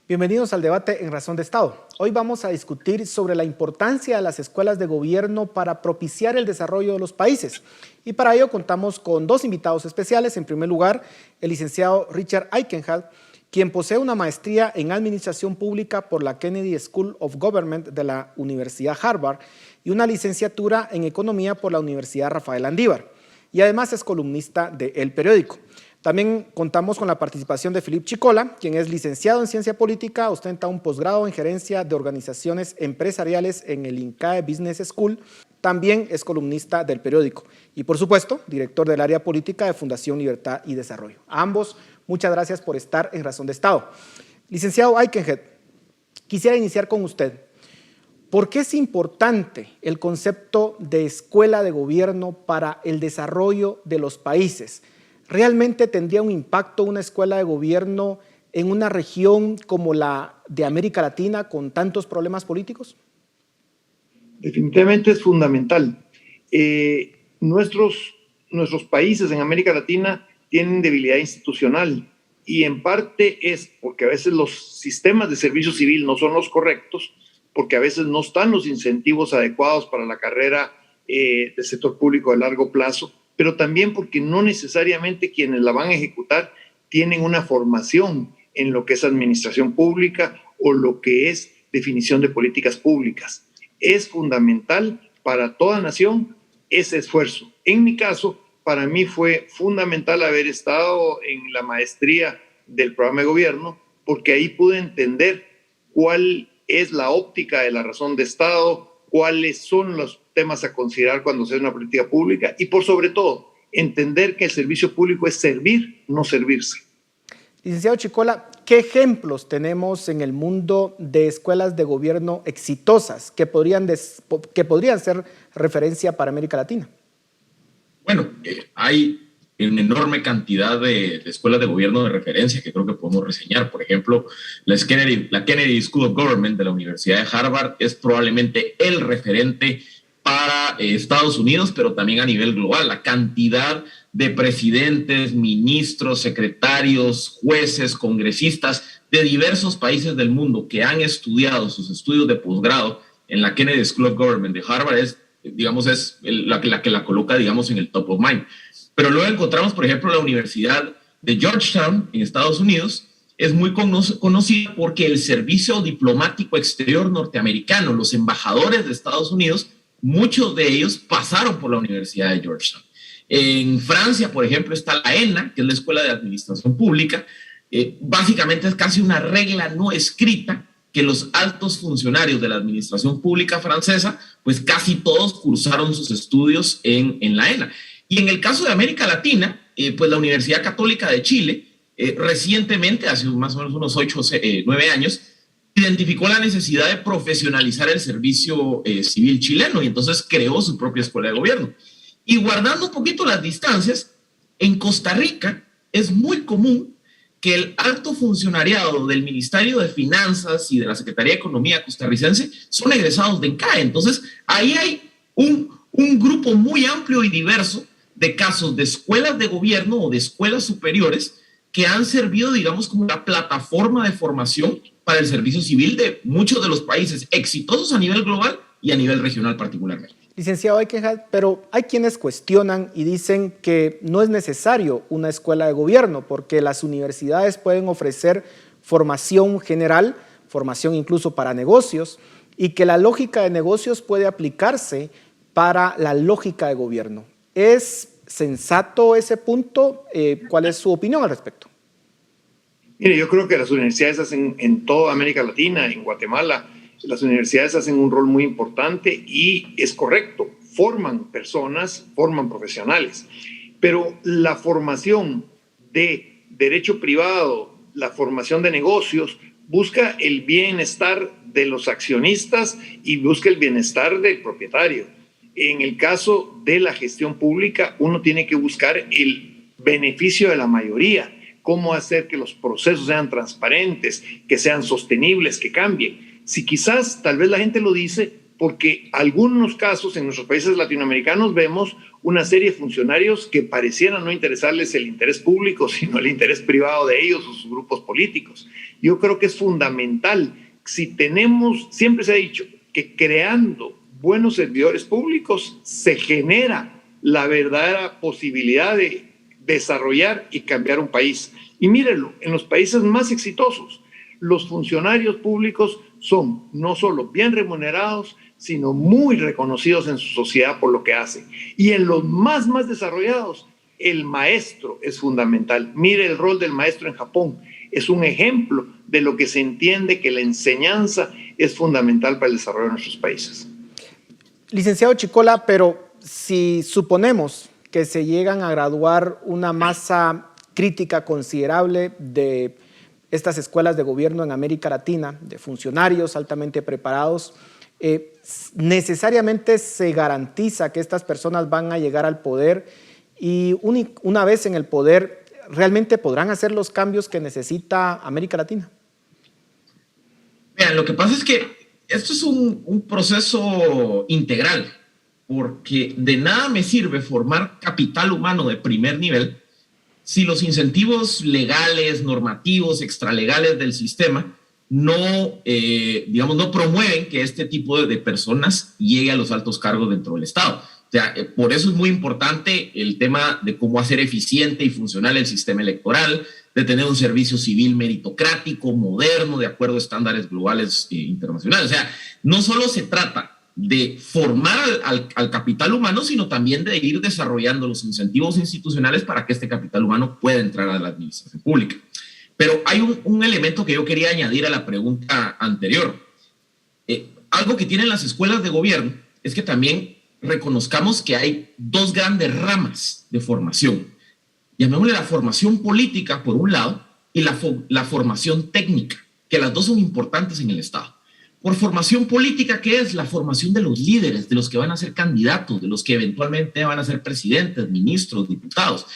Bienvenidos al debate en Razón de Estado. Hoy vamos a discutir sobre la importancia de las escuelas de gobierno para propiciar el desarrollo de los países. Y para ello contamos con dos invitados especiales. En primer lugar, el licenciado Richard Aikenhead, quien posee una maestría en Administración Pública por la Kennedy School of Government de la Universidad Harvard y una licenciatura en Economía por la Universidad Rafael Andívar. Y además es columnista de El Periódico. También contamos con la participación de Philippe Chicola, quien es licenciado en Ciencia Política, ostenta un posgrado en Gerencia de Organizaciones Empresariales en el INCAE Business School, también es columnista del Periódico y, por supuesto, director del área política de Fundación Libertad y Desarrollo. A ambos, muchas gracias por estar en Razón de Estado. Licenciado Aikenhead, quisiera iniciar con usted. ¿Por qué es importante el concepto de escuela de gobierno para el desarrollo de los países? ¿Realmente tendría un impacto una escuela de gobierno en una región como la de América Latina con tantos problemas políticos? Definitivamente es fundamental. Nuestros países en América Latina tienen debilidad institucional y en parte es porque a veces los sistemas de servicio civil no son los correctos, porque a veces no están los incentivos adecuados para la carrera del sector público de largo plazo, pero también porque no necesariamente quienes la van a ejecutar tienen una formación en lo que es administración pública o lo que es definición de políticas públicas. Es fundamental para toda nación ese esfuerzo. En mi caso, para mí fue fundamental haber estado en la maestría del programa de gobierno, porque ahí pude entender cuál es la óptica de la razón de Estado, cuáles son los temas a considerar cuando se hace una política pública y, por sobre todo, entender que el servicio público es servir, no servirse. Licenciado Chicola, ¿qué ejemplos tenemos en el mundo de escuelas de gobierno exitosas que podrían ser referencia para América Latina? Bueno, hay una enorme cantidad de escuelas de gobierno de referencia que creo que podemos reseñar. Por ejemplo, la Kennedy School of Government de la Universidad de Harvard es probablemente el referente para Estados Unidos, pero también a nivel global. La cantidad de presidentes, ministros, secretarios, jueces, congresistas de diversos países del mundo que han estudiado sus estudios de posgrado en la Kennedy School of Government de Harvard es la que la coloca, digamos, en el top of mind. Pero luego encontramos, por ejemplo, la Universidad de Georgetown en Estados Unidos. Es muy conocida porque el servicio diplomático exterior norteamericano, los embajadores de Estados Unidos, muchos de ellos pasaron por la Universidad de Georgetown. En Francia, por ejemplo, está la ENA, que es la Escuela de Administración Pública. Básicamente es casi una regla no escrita que los altos funcionarios de la administración pública francesa, pues casi todos cursaron sus estudios en la ENA. Y en el caso de América Latina, pues la Universidad Católica de Chile, recientemente, hace más o menos unos 8 o 9 años, identificó la necesidad de profesionalizar el servicio civil chileno y entonces creó su propia escuela de gobierno. Y guardando un poquito las distancias, en Costa Rica es muy común que el alto funcionariado del Ministerio de Finanzas y de la Secretaría de Economía costarricense son egresados de ENCAE. Entonces, ahí hay un grupo muy amplio y diverso de casos de escuelas de gobierno o de escuelas superiores que han servido, digamos, como una plataforma de formación para el servicio civil de muchos de los países exitosos a nivel global y a nivel regional particularmente. Licenciado Aikenhead, pero hay quienes cuestionan y dicen que no es necesario una escuela de gobierno porque las universidades pueden ofrecer formación general, formación incluso para negocios, y que la lógica de negocios puede aplicarse para la lógica de gobierno. ¿Es sensato ese punto? ¿Cuál es su opinión al respecto? Mire, yo creo que las universidades hacen en toda América Latina, en Guatemala, las universidades hacen un rol muy importante y es correcto, forman personas, forman profesionales, pero la formación de derecho privado, la formación de negocios, busca el bienestar de los accionistas y busca el bienestar del propietario. En el caso de la gestión pública, uno tiene que buscar el beneficio de la mayoría, cómo hacer que los procesos sean transparentes, que sean sostenibles, que cambien. Si quizás, tal vez la gente lo dice porque algunos casos en nuestros países latinoamericanos vemos una serie de funcionarios que parecieran no interesarles el interés público, sino el interés privado de ellos o sus grupos políticos. Yo creo que es fundamental. Si tenemos, siempre se ha dicho que creando buenos servidores públicos se genera la verdadera posibilidad de desarrollar y cambiar un país. Y mírenlo, en los países más exitosos, los funcionarios públicos son no solo bien remunerados, sino muy reconocidos en su sociedad por lo que hacen. Y en los más desarrollados, el maestro es fundamental. Mire el rol del maestro en Japón. Es un ejemplo de lo que se entiende que la enseñanza es fundamental para el desarrollo de nuestros países. Licenciado Chicola, pero si suponemos que se llegan a graduar una masa crítica considerable de estas escuelas de gobierno en América Latina, de funcionarios altamente preparados, necesariamente se garantiza que estas personas van a llegar al poder y una vez en el poder realmente podrán hacer los cambios que necesita América Latina. Vean, lo que pasa es que esto es un proceso integral, porque de nada me sirve formar capital humano de primer nivel si los incentivos legales, normativos, extralegales del sistema no promueven que este tipo de personas llegue a los altos cargos dentro del Estado. O sea, por eso es muy importante el tema de cómo hacer eficiente y funcional el sistema electoral, de tener un servicio civil meritocrático, moderno, de acuerdo a estándares globales internacionales. O sea, no solo se trata de formar al capital humano, sino también de ir desarrollando los incentivos institucionales para que este capital humano pueda entrar a la administración pública. Pero hay un elemento que yo quería añadir a la pregunta anterior. Algo que tienen las escuelas de gobierno es que también reconozcamos que hay dos grandes ramas de formación. Llamémosle la formación política, por un lado, y la formación técnica, que las dos son importantes en el Estado. Por formación política, ¿qué es? La formación de los líderes, de los que van a ser candidatos, de los que eventualmente van a ser presidentes, ministros, diputados.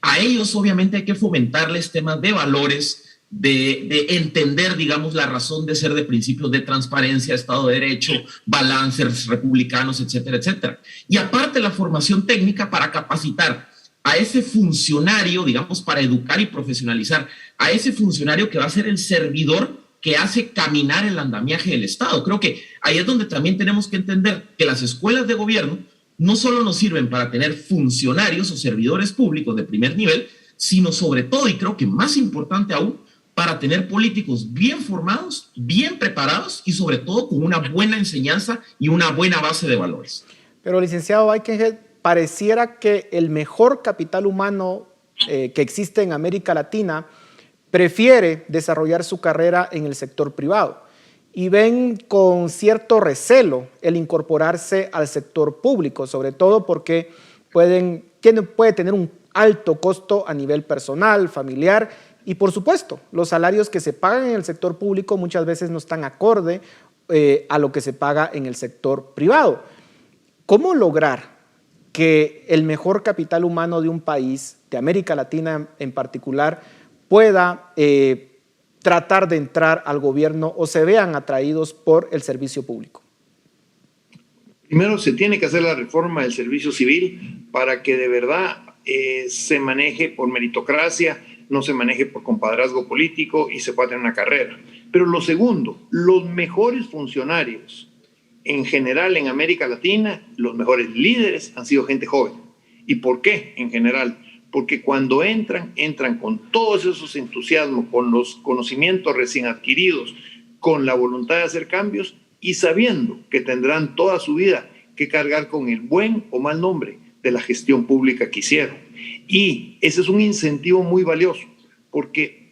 A ellos, obviamente, hay que fomentarles temas de valores, de entender, digamos, la razón de ser de principios de transparencia, Estado de Derecho, balances republicanos, etcétera, etcétera. Y aparte, la formación técnica para capacitar a ese funcionario, digamos, para educar y profesionalizar a ese funcionario que va a ser el servidor que hace caminar el andamiaje del Estado. Creo que ahí es donde también tenemos que entender que las escuelas de gobierno no solo nos sirven para tener funcionarios o servidores públicos de primer nivel, sino sobre todo, y creo que más importante aún, para tener políticos bien formados, bien preparados y sobre todo con una buena enseñanza y una buena base de valores. Pero, licenciado Weikenheld, pareciera que el mejor capital humano que existe en América Latina prefiere desarrollar su carrera en el sector privado y ven con cierto recelo el incorporarse al sector público, sobre todo porque puede tener un alto costo a nivel personal, familiar y, por supuesto, los salarios que se pagan en el sector público muchas veces no están acorde a lo que se paga en el sector privado. ¿Cómo lograr que el mejor capital humano de un país, de América Latina en particular, pueda tratar de entrar al gobierno o se vean atraídos por el servicio público? Primero, se tiene que hacer la reforma del servicio civil para que de verdad se maneje por meritocracia, no se maneje por compadrazgo político y se pueda tener una carrera. Pero lo segundo, los mejores funcionarios en general en América Latina, los mejores líderes han sido gente joven. ¿Y por qué en general? Porque cuando entran con todos esos entusiasmos, con los conocimientos recién adquiridos, con la voluntad de hacer cambios y sabiendo que tendrán toda su vida que cargar con el buen o mal nombre de la gestión pública que hicieron. Y ese es un incentivo muy valioso, porque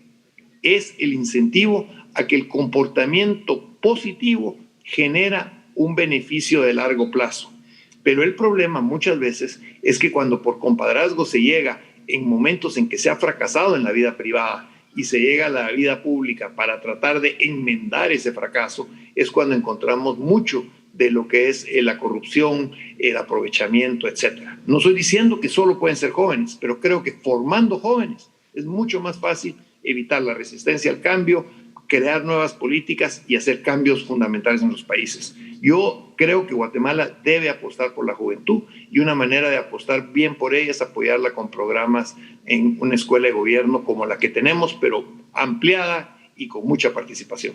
es el incentivo a que el comportamiento positivo genera un beneficio de largo plazo. Pero el problema muchas veces es que cuando por compadrazgo se llega en momentos en que se ha fracasado en la vida privada y se llega a la vida pública para tratar de enmendar ese fracaso, es cuando encontramos mucho de lo que es la corrupción, el aprovechamiento, etc. No estoy diciendo que solo pueden ser jóvenes, pero creo que formando jóvenes es mucho más fácil evitar la resistencia al cambio, crear nuevas políticas y hacer cambios fundamentales en los países. Yo creo que Guatemala debe apostar por la juventud y una manera de apostar bien por ella es apoyarla con programas en una escuela de gobierno como la que tenemos, pero ampliada y con mucha participación.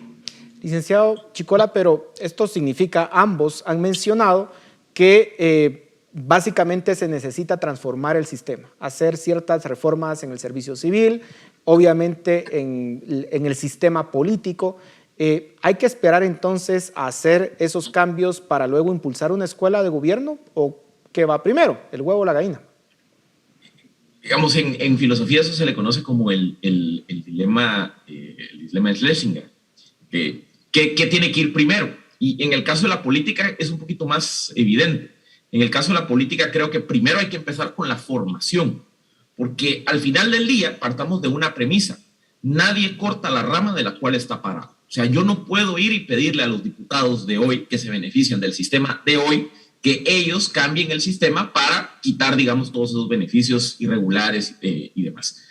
Licenciado Chicola, pero esto significa, ambos han mencionado que básicamente se necesita transformar el sistema, hacer ciertas reformas en el servicio civil, obviamente en el sistema político. ¿Hay que esperar entonces a hacer esos cambios para luego impulsar una escuela de gobierno? ¿O qué va primero, el huevo o la gallina? Digamos, en filosofía eso se le conoce como el dilema de Schlesinger. ¿Qué tiene que ir primero? Y en el caso de la política es un poquito más evidente. En el caso de la política creo que primero hay que empezar con la formación, porque al final del día partamos de una premisa: nadie corta la rama de la cual está parado. O sea, yo no puedo ir y pedirle a los diputados de hoy que se benefician del sistema de hoy que ellos cambien el sistema para quitar, digamos, todos esos beneficios irregulares y demás.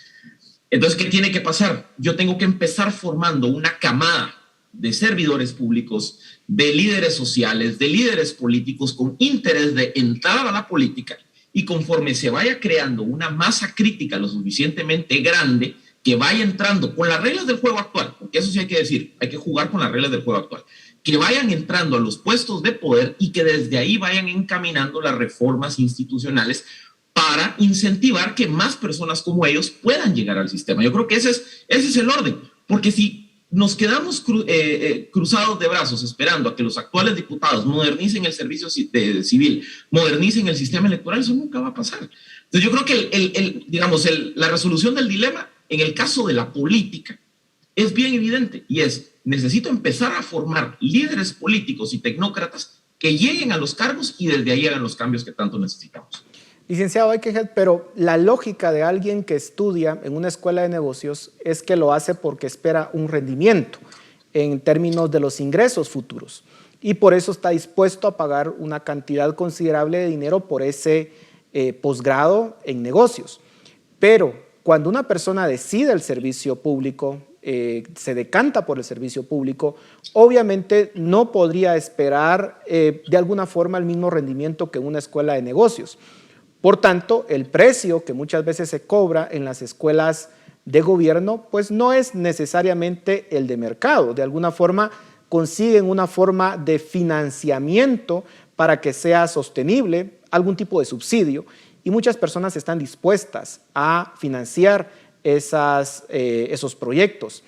Entonces, ¿qué tiene que pasar? Yo tengo que empezar formando una camada de servidores públicos, de líderes sociales, de líderes políticos con interés de entrar a la política, y conforme se vaya creando una masa crítica lo suficientemente grande que vaya entrando con las reglas del juego actual, porque eso sí hay que decir, hay que jugar con las reglas del juego actual, que vayan entrando a los puestos de poder y que desde ahí vayan encaminando las reformas institucionales para incentivar que más personas como ellos puedan llegar al sistema. Yo creo que ese es el orden, porque si nos quedamos cruzados de brazos esperando a que los actuales diputados modernicen el servicio civil, modernicen el sistema electoral, eso nunca va a pasar. Entonces yo creo que la resolución del dilema en el caso de la política es bien evidente, y es: necesito empezar a formar líderes políticos y tecnócratas que lleguen a los cargos y desde ahí hagan los cambios que tanto necesitamos. Licenciado Eichenheit, pero la lógica de alguien que estudia en una escuela de negocios es que lo hace porque espera un rendimiento en términos de los ingresos futuros, y por eso está dispuesto a pagar una cantidad considerable de dinero por ese posgrado en negocios. Pero cuando una persona decide el servicio público, se decanta por el servicio público, obviamente no podría esperar de alguna forma el mismo rendimiento que una escuela de negocios. Por tanto, el precio que muchas veces se cobra en las escuelas de gobierno, pues no es necesariamente el de mercado. De alguna forma consiguen una forma de financiamiento para que sea sostenible, algún tipo de subsidio, y muchas personas están dispuestas a financiar esos proyectos.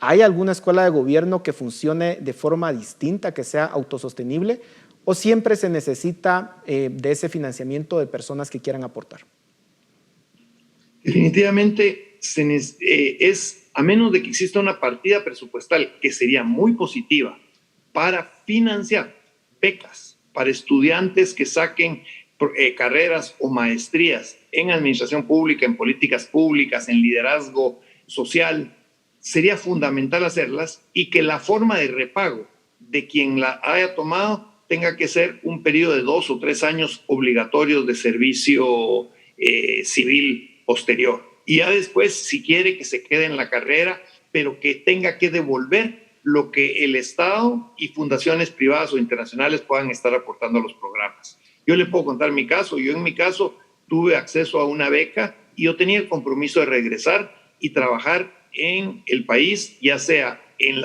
¿Hay alguna escuela de gobierno que funcione de forma distinta, que sea autosostenible? ¿O siempre se necesita de ese financiamiento de personas que quieran aportar? Definitivamente a menos de que exista una partida presupuestal que sería muy positiva para financiar becas para estudiantes que saquen carreras o maestrías en administración pública, en políticas públicas, en liderazgo social, sería fundamental hacerlas, y que la forma de repago de quien la haya tomado tenga que ser un periodo de 2 o 3 años obligatorios de servicio civil posterior. Y ya después, si quiere, que se quede en la carrera, pero que tenga que devolver lo que el Estado y fundaciones privadas o internacionales puedan estar aportando a los programas. Yo le puedo contar mi caso. Yo en mi caso tuve acceso a una beca y yo tenía el compromiso de regresar y trabajar en el país, ya sea en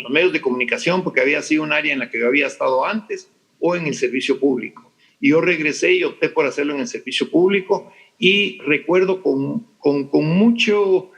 los medios de comunicación, porque había sido un área en la que yo había estado antes, o en el servicio público. Y yo regresé y opté por hacerlo en el servicio público, y recuerdo con mucho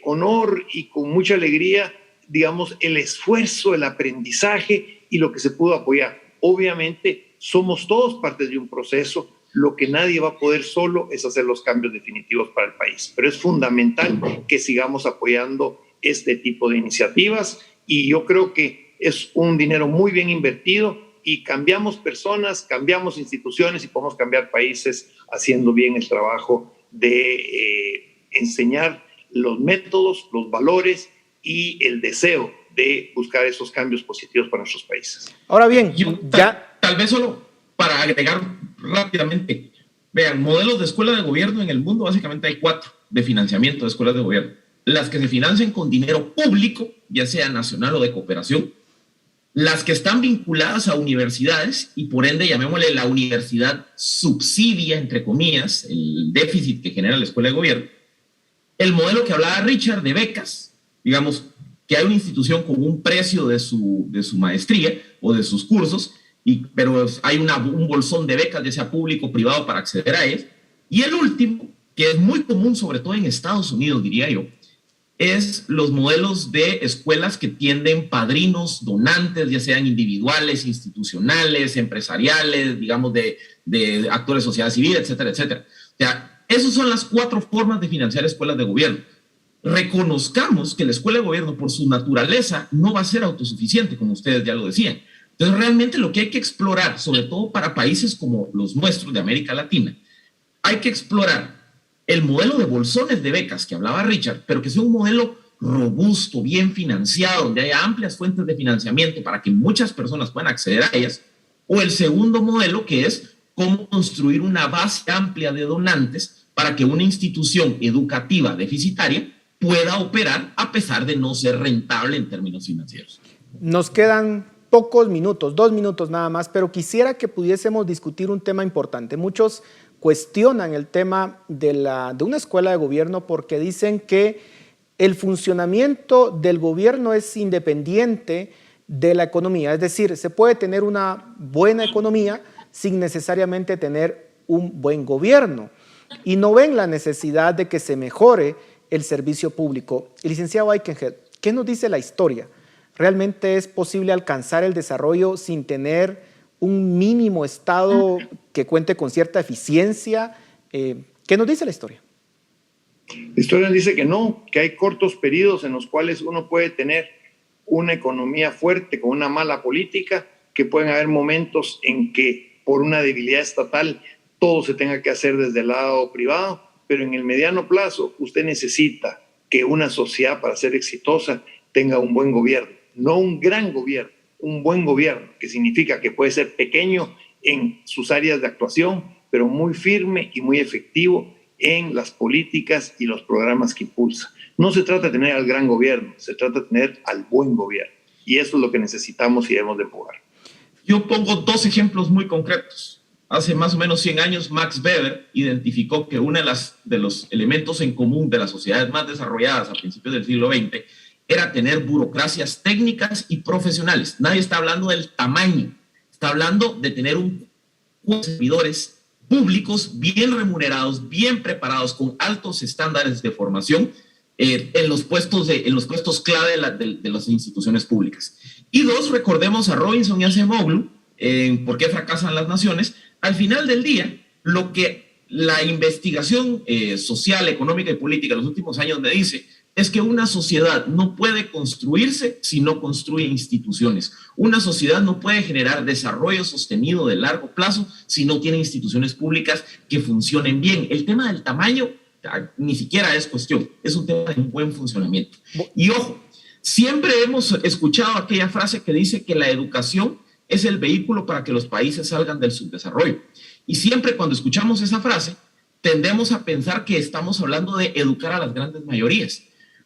honor y con mucha alegría, digamos, el esfuerzo, el aprendizaje y lo que se pudo apoyar. Obviamente, somos todos partes de un proceso. Lo que nadie va a poder solo es hacer los cambios definitivos para el país. Pero es fundamental que sigamos apoyando este tipo de iniciativas, y yo creo que es un dinero muy bien invertido, y cambiamos personas, cambiamos instituciones y podemos cambiar países haciendo bien el trabajo de enseñar los métodos, los valores y el deseo de buscar esos cambios positivos para nuestros países. Ahora bien, tal vez solo para agregar rápidamente, vean, modelos de escuela de gobierno en el mundo, básicamente hay 4 de financiamiento de escuelas de gobierno. Las que se financian con dinero público, ya sea nacional o de cooperación, las que están vinculadas a universidades y por ende llamémosle la universidad subsidia, entre comillas, el déficit que genera la escuela de gobierno, el modelo que hablaba Richard de becas, digamos, que hay una institución con un precio de su maestría o de sus cursos, pero hay un bolsón de becas, ya sea público o privado, para acceder a ellas. Y el último, que es muy común, sobre todo en Estados Unidos, diría yo, es los modelos de escuelas que tienden padrinos, donantes, ya sean individuales, institucionales, empresariales, digamos, de actores de sociedad civil, etcétera, etcétera. O sea, esas son las 4 formas de financiar escuelas de gobierno. Reconozcamos que la escuela de gobierno, por su naturaleza, no va a ser autosuficiente, como ustedes ya lo decían. Entonces, realmente lo que hay que explorar, sobre todo para países como los nuestros de América Latina, hay que explorar el modelo de bolsones de becas que hablaba Richard, pero que sea un modelo robusto, bien financiado, donde haya amplias fuentes de financiamiento para que muchas personas puedan acceder a ellas, o el segundo modelo, que es cómo construir una base amplia de donantes para que una institución educativa deficitaria pueda operar a pesar de no ser rentable en términos financieros. Nos quedan pocos minutos, 2 minutos nada más, pero quisiera que pudiésemos discutir un tema importante. Muchos cuestionan el tema de una escuela de gobierno porque dicen que el funcionamiento del gobierno es independiente de la economía. Es decir, se puede tener una buena economía sin necesariamente tener un buen gobierno. Y no ven la necesidad de que se mejore el servicio público. El licenciado Aikenhead, ¿qué nos dice la historia? ¿Realmente es posible alcanzar el desarrollo sin tener un mínimo Estado que cuente con cierta eficiencia? ¿Qué nos dice la historia? La historia nos dice que no, que hay cortos periodos en los cuales uno puede tener una economía fuerte con una mala política, que pueden haber momentos en que por una debilidad estatal todo se tenga que hacer desde el lado privado, pero en el mediano plazo usted necesita que una sociedad, para ser exitosa, tenga un buen gobierno, no un gran gobierno, un buen gobierno, que significa que puede ser pequeño en sus áreas de actuación, pero muy firme y muy efectivo en las políticas y los programas que impulsa. No se trata de tener al gran gobierno, se trata de tener al buen gobierno. Y eso es lo que necesitamos y debemos de empujar. Yo pongo 2 ejemplos muy concretos. Hace más o menos 100 años, Max Weber identificó que uno de los elementos en común de las sociedades más desarrolladas a principios del siglo XX era tener burocracias técnicas y profesionales. Nadie está hablando del tamaño, está hablando de tener servidores públicos bien remunerados, bien preparados, con altos estándares de formación en los puestos clave de las instituciones públicas. Y 2, recordemos a Robinson y a Acemoglu, en ¿Por qué fracasan las naciones? Al final del día, lo que la investigación social, económica y política de los últimos años me dice es que una sociedad no puede construirse si no construye instituciones. Una sociedad no puede generar desarrollo sostenido de largo plazo si no tiene instituciones públicas que funcionen bien. El tema del tamaño ni siquiera es cuestión, es un tema de un buen funcionamiento. Y ojo, siempre hemos escuchado aquella frase que dice que la educación es el vehículo para que los países salgan del subdesarrollo. Y siempre cuando escuchamos esa frase, tendemos a pensar que estamos hablando de educar a las grandes mayorías,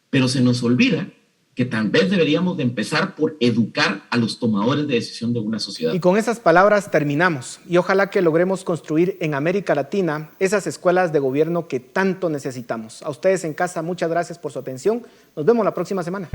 pero se nos olvida que tal vez deberíamos de empezar por educar a los tomadores de decisión de una sociedad. Y con esas palabras terminamos. Y ojalá que logremos construir en América Latina esas escuelas de gobierno que tanto necesitamos. A ustedes en casa, muchas gracias por su atención. Nos vemos la próxima semana.